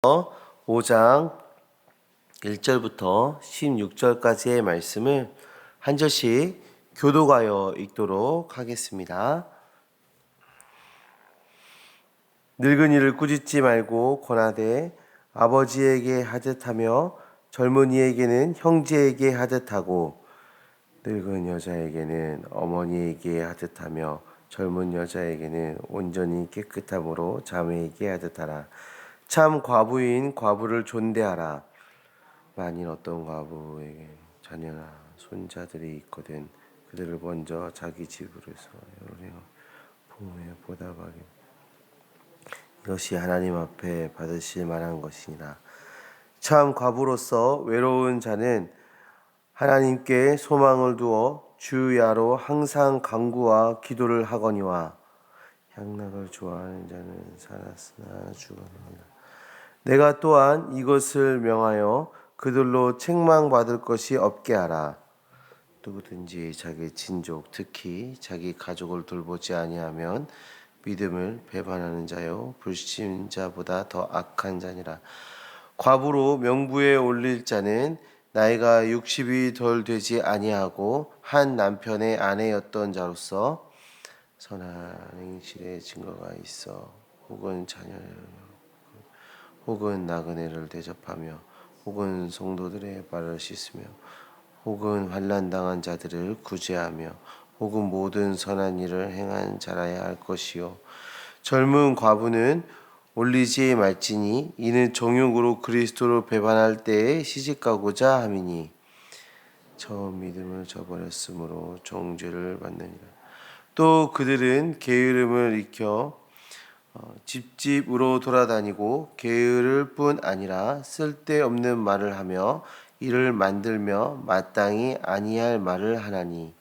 5장 1절부터 16절까지의 말씀을 한 절씩 교독하여 읽도록 하겠습니다. 늙은이를 꾸짖지 말고 권하되 아버지에게 하듯하며 젊은이에게는 형제에게 하듯하고 늙은 여자에게는 어머니에게 하듯하며 젊은 여자에게는 온전히 깨끗함으로 자매에게 하듯하라. 참 과부인 과부를 존대하라. 만일 어떤 과부에게 자녀나 손자들이 있거든 그들을 먼저 자기 집으로서 여러 부모에 보답하게 이것이 하나님 앞에 받으실 만한 것이니라. 참 과부로서 외로운 자는 하나님께 소망을 두어 주야로 항상 간구와 기도를 하거니와 향락을 좋아하는 자는 살았으나 죽었느니라. 내가 또한 이것을 명하여 그들로 책망받을 것이 없게 하라. 누구든지 자기 친족 특히 자기 가족을 돌보지 아니하면 믿음을 배반하는 자요 불신자보다 더 악한 자니라. 과부로 명부에 올릴 자는 나이가 60이 덜 되지 아니하고 한 남편의 아내였던 자로서 선한 행실의 증거가 있어 혹은 자녀를 혹은 나그네를 대접하며 혹은 성도들의 발을 씻으며 혹은 환난당한 자들을 구제하며 혹은 모든 선한 일을 행한 자라야 할 것이요 젊은 과부는 올리지 말지니 이는 정욕으로 그리스도를 배반할 때에 시집가고자 함이니 처음 믿음을 저버렸으므로 정죄를 받느니라. 또 그들은 게으름을 익혀 집집으로 돌아다니고 게으를 뿐 아니라 쓸데없는 말을 하며 이를 만들며 마땅히 아니할 말을 하나니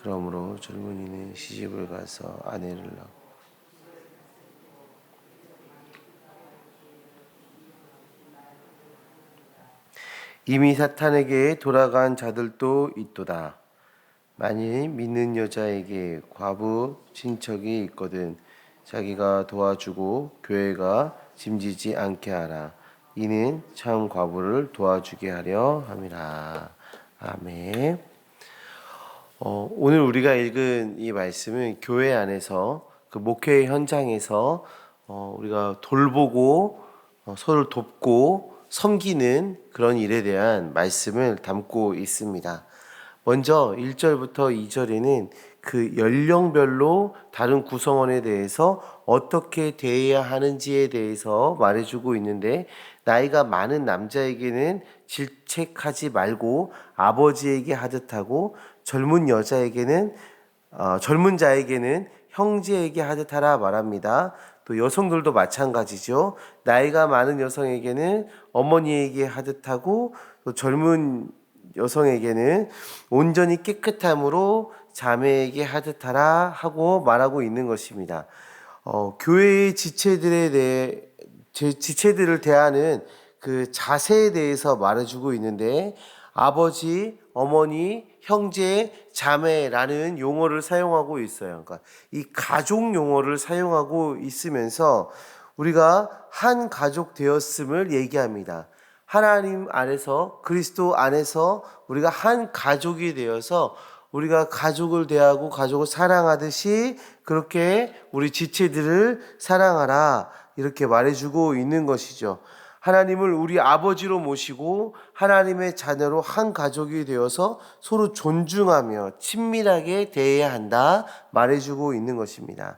그러므로 젊은이는 시집을 가서 아내를 낳고 이미 사탄에게 돌아간 자들도 있도다. 만일 믿는 여자에게 과부 친척이 있거든 자기가 도와주고 교회가 짐지지 않게 하라. 이는 참 과부를 도와주게 하려 함이라. 아멘. 오늘 우리가 읽은 이 말씀은 교회 안에서 그 목회 현장에서 우리가 돌보고 서로 돕고 섬기는 그런 일에 대한 말씀을 담고 있습니다. 먼저 1절부터 2절에는 그 연령별로 다른 구성원에 대해서 어떻게 대해야 하는지에 대해서 말해주고 있는데 나이가 많은 남자에게는 질책하지 말고 아버지에게 하듯하고 젊은 자에게는 형제에게 하듯하라 말합니다. 또 여성들도 마찬가지죠. 나이가 많은 여성에게는 어머니에게 하듯하고 또 젊은 여성에게는 온전히 깨끗함으로 자매에게 하듯하라 하고 말하고 있는 것입니다. 교회의 지체들을 대하는 그 자세에 대해서 말해주고 있는데 아버지, 어머니, 형제, 자매라는 용어를 사용하고 있어요. 그러니까 이 가족 용어를 사용하고 있으면서 우리가 한 가족 되었음을 얘기합니다. 하나님 안에서 그리스도 안에서 우리가 한 가족이 되어서 우리가 가족을 대하고 가족을 사랑하듯이 그렇게 우리 지체들을 사랑하라 이렇게 말해주고 있는 것이죠. 하나님을 우리 아버지로 모시고 하나님의 자녀로 한 가족이 되어서 서로 존중하며 친밀하게 대해야 한다 말해주고 있는 것입니다.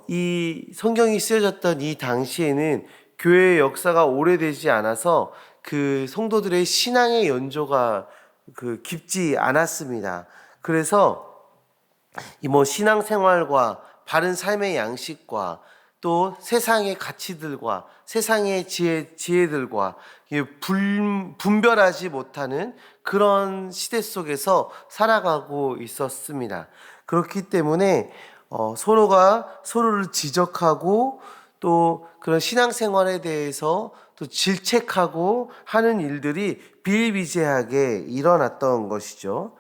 이 성경이 쓰여졌던 이 당시에는 교회의 역사가 오래되지 않아서 그 성도들의 신앙의 연조가 깊지 않았습니다. 그래서 신앙생활과 바른 삶의 양식과 또 세상의 가치들과 세상의 지혜들과 분별하지 못하는 그런 시대 속에서 살아가고 있었습니다. 그렇기 때문에 서로가 서로를 지적하고 또 그런 신앙생활에 대해서 또 질책하고 하는 일들이 비일비재하게 일어났던 것이죠.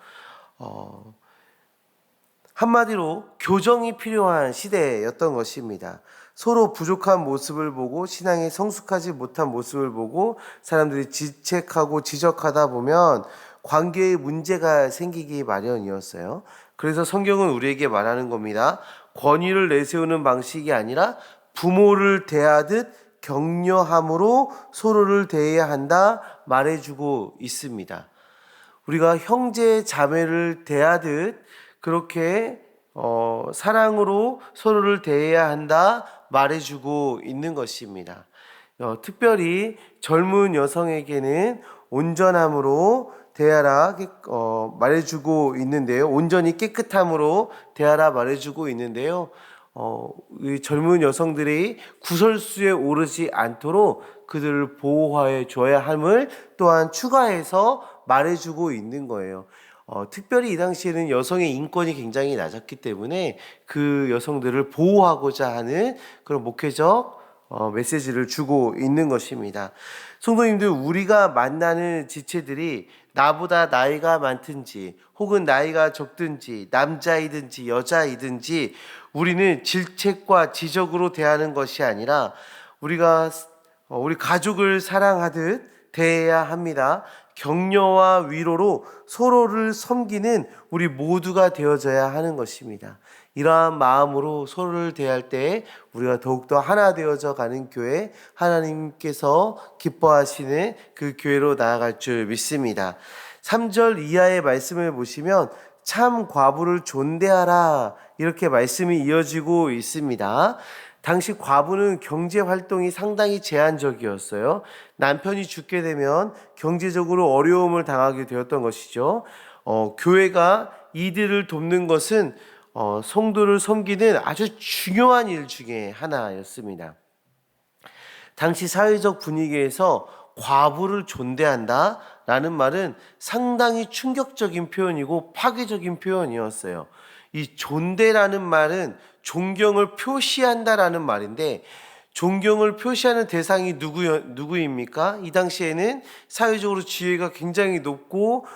한마디로 교정이 필요한 시대였던 것입니다. 서로 부족한 모습을 보고 신앙에 성숙하지 못한 모습을 보고 사람들이 지책하고 지적하다 보면 관계에 문제가 생기기 마련이었어요. 그래서 성경은 우리에게 말하는 겁니다. 권위를 내세우는 방식이 아니라 부모를 대하듯 격려함으로 서로를 대해야 한다 말해주고 있습니다. 우리가 형제 자매를 대하듯 그렇게 사랑으로 서로를 대해야 한다 말해주고 있는 것입니다. 특별히 젊은 여성에게는 온전함으로 대하라 말해주고 있는데요. 온전히 깨끗함으로 대하라 말해주고 있는데요. 이 젊은 여성들이 구설수에 오르지 않도록 그들을 보호해 줘야 함을 또한 추가해서 말해주고 있는 거예요. 특별히 이 당시에는 여성의 인권이 굉장히 낮았기 때문에 그 여성들을 보호하고자 하는 그런 목회적 메시지를 주고 있는 것입니다. 성도님들, 우리가 만나는 지체들이 나보다 나이가 많든지 혹은 나이가 적든지 남자이든지 여자이든지 우리는 질책과 지적으로 대하는 것이 아니라 우리가 우리 가족을 사랑하듯 대해야 합니다. 격려와 위로로 서로를 섬기는 우리 모두가 되어져야 하는 것입니다. 이러한 마음으로 서로를 대할 때 우리가 더욱더 하나 되어져 가는 교회, 하나님께서 기뻐하시는 그 교회로 나아갈 줄 믿습니다. 3절 이하의 말씀을 보시면 참 과부를 존대하라 이렇게 말씀이 이어지고 있습니다. 당시 과부는 경제 활동이 상당히 제한적이었어요. 남편이 죽게 되면 경제적으로 어려움을 당하게 되었던 것이죠. 교회가 이들을 돕는 것은 성도를 섬기는 아주 중요한 일 중에 하나였습니다. 당시 사회적 분위기에서 과부를 존대한다 라는 말은 상당히 충격적인 표현이고 파괴적인 표현이었어요. 이 존대라는 말은 존경을 표시한다라는 말인데, 존경을 표시하는 대상이 누구입니까? 이 당시에는 사회적으로 지위가 굉장히 높고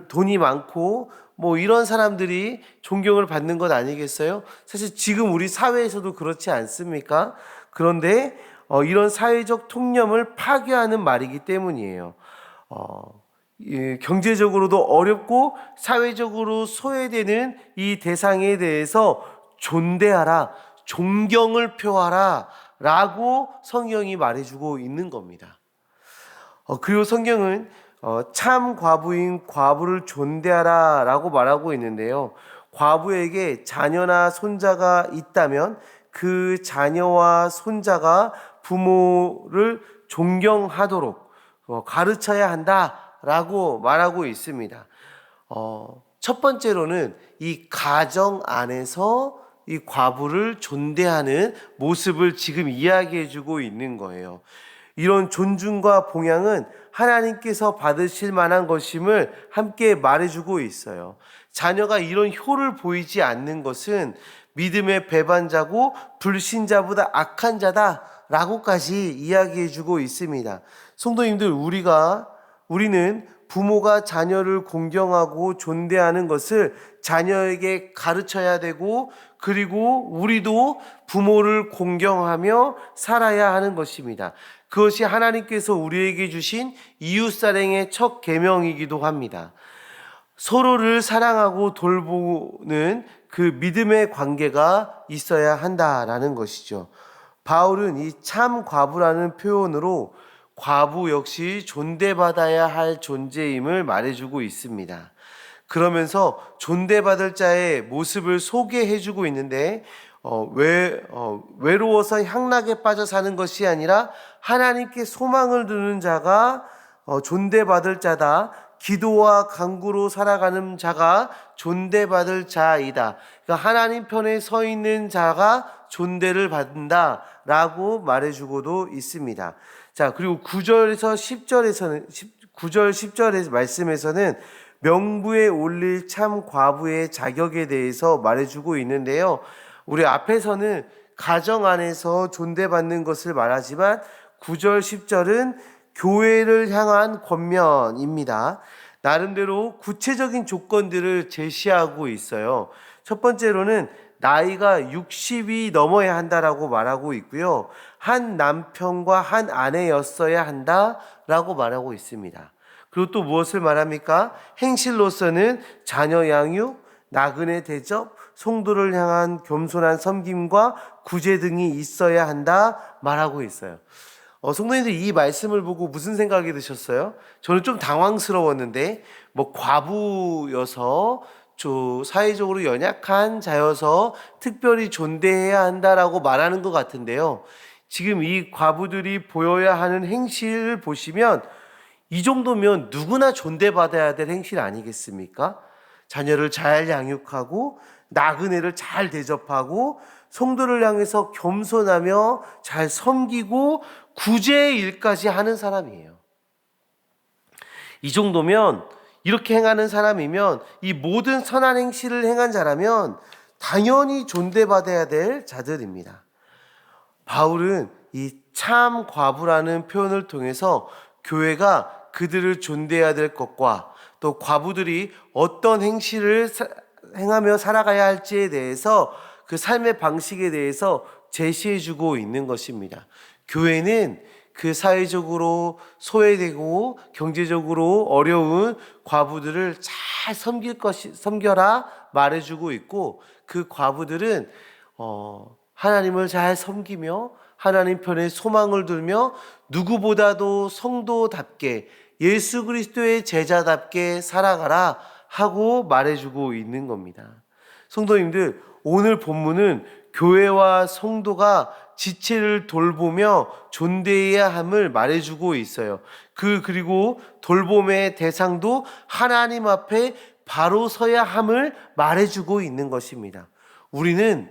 돈이 많고 뭐 이런 사람들이 존경을 받는 것 아니겠어요? 사실 지금 우리 사회에서도 그렇지 않습니까? 그런데 이런 사회적 통념을 파괴하는 말이기 때문이에요. 경제적으로도 어렵고 사회적으로 소외되는 이 대상에 대해서 존대하라, 존경을 표하라 라고 성경이 말해주고 있는 겁니다. 그리고 성경은 참 과부인 과부를 존대하라 라고 말하고 있는데요. 과부에게 자녀나 손자가 있다면 그 자녀와 손자가 부모를 존경하도록 가르쳐야 한다라고 말하고 있습니다. 첫 번째로는 이 가정 안에서 이 과부를 존대하는 모습을 지금 이야기해 주고 있는 거예요. 이런 존중과 봉양은 하나님께서 받으실 만한 것임을 함께 말해주고 있어요. 자녀가 이런 효를 보이지 않는 것은 믿음의 배반자고 불신자보다 악한 자다라고까지 이야기해주고 있습니다. 성도님들, 우리는 부모가 자녀를 공경하고 존대하는 것을 자녀에게 가르쳐야 되고, 그리고 우리도 부모를 공경하며 살아야 하는 것입니다. 그것이 하나님께서 우리에게 주신 이웃사랑의 첫 계명이기도 합니다. 서로를 사랑하고 돌보는 그 믿음의 관계가 있어야 한다라는 것이죠. 바울은 이 참 과부라는 표현으로 과부 역시 존대받아야 할 존재임을 말해주고 있습니다. 그러면서 존대받을 자의 모습을 소개해주고 있는데 외로워서 향락에 빠져 사는 것이 아니라 하나님께 소망을 두는 자가 존대받을 자다. 기도와 간구로 살아가는 자가 존대받을 자이다. 그러니까 하나님 편에 서 있는 자가 존대를 받는다 라고 말해주고도 있습니다. 자, 그리고 9절에서 10절의 말씀에서는 명부에 올릴 참 과부의 자격에 대해서 말해주고 있는데요. 우리 앞에서는 가정 안에서 존대받는 것을 말하지만 9절, 10절은 교회를 향한 권면입니다. 나름대로 구체적인 조건들을 제시하고 있어요. 첫 번째로는 나이가 60이 넘어야 한다라고 말하고 있고요. 한 남편과 한 아내였어야 한다라고 말하고 있습니다. 그리고 또 무엇을 말합니까? 행실로서는 자녀 양육, 나그네 대접, 성도를 향한 겸손한 섬김과 구제 등이 있어야 한다 말하고 있어요. 성도님들 이 말씀을 보고 무슨 생각이 드셨어요? 저는 좀 당황스러웠는데 과부여서 사회적으로 연약한 자여서 특별히 존대해야 한다라고 말하는 것 같은데요. 지금 이 과부들이 보여야 하는 행실을 보시면 이 정도면 누구나 존대받아야 될 행실 아니겠습니까? 자녀를 잘 양육하고 나그네를 잘 대접하고 성도를 향해서 겸손하며 잘 섬기고 구제의 일까지 하는 사람이에요. 이 정도면, 이렇게 행하는 사람이면, 이 모든 선한 행실을 행한 자라면 당연히 존대받아야 될 자들입니다. 바울은 이 참 과부라는 표현을 통해서 교회가 그들을 존대해야 될 것과 또 과부들이 어떤 행실을 행하며 살아가야 할지에 대해서 그 삶의 방식에 대해서 제시해주고 있는 것입니다. 교회는 그 사회적으로 소외되고 경제적으로 어려운 과부들을 잘 섬겨라 말해주고 있고, 그 과부들은 하나님을 잘 섬기며 하나님 편에 소망을 두며 누구보다도 성도답게 예수 그리스도의 제자답게 살아가라 하고 말해주고 있는 겁니다. 성도님들, 오늘 본문은 교회와 성도가 지체를 돌보며 존대해야 함을 말해주고 있어요. 그리고 돌봄의 대상도 하나님 앞에 바로 서야 함을 말해주고 있는 것입니다. 우리는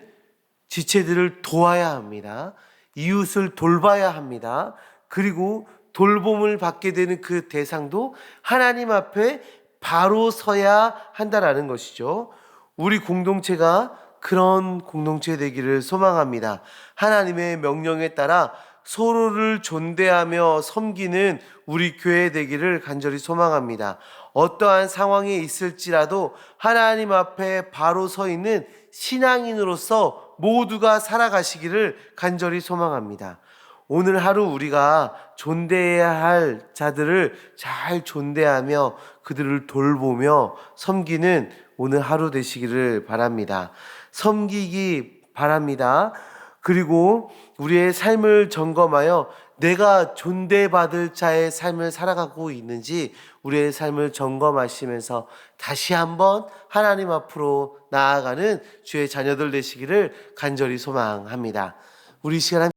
지체들을 도와야 합니다. 이웃을 돌봐야 합니다. 그리고 돌봄을 받게 되는 그 대상도 하나님 앞에 바로 서야 한다라는 것이죠. 우리 공동체가 그런 공동체 되기를 소망합니다. 하나님의 명령에 따라 서로를 존대하며 섬기는 우리 교회 되기를 간절히 소망합니다. 어떠한 상황에 있을지라도 하나님 앞에 바로 서 있는 신앙인으로서 모두가 살아가시기를 간절히 소망합니다. 오늘 하루 우리가 존대해야 할 자들을 잘 존대하며 그들을 돌보며 섬기는 오늘 하루 되시기를 바랍니다. 섬기기 바랍니다. 그리고 우리의 삶을 점검하여 내가 존대받을 자의 삶을 살아가고 있는지 우리의 삶을 점검하시면서 다시 한번 하나님 앞으로 나아가는 주의 자녀들 되시기를 간절히 소망합니다. 우리 시간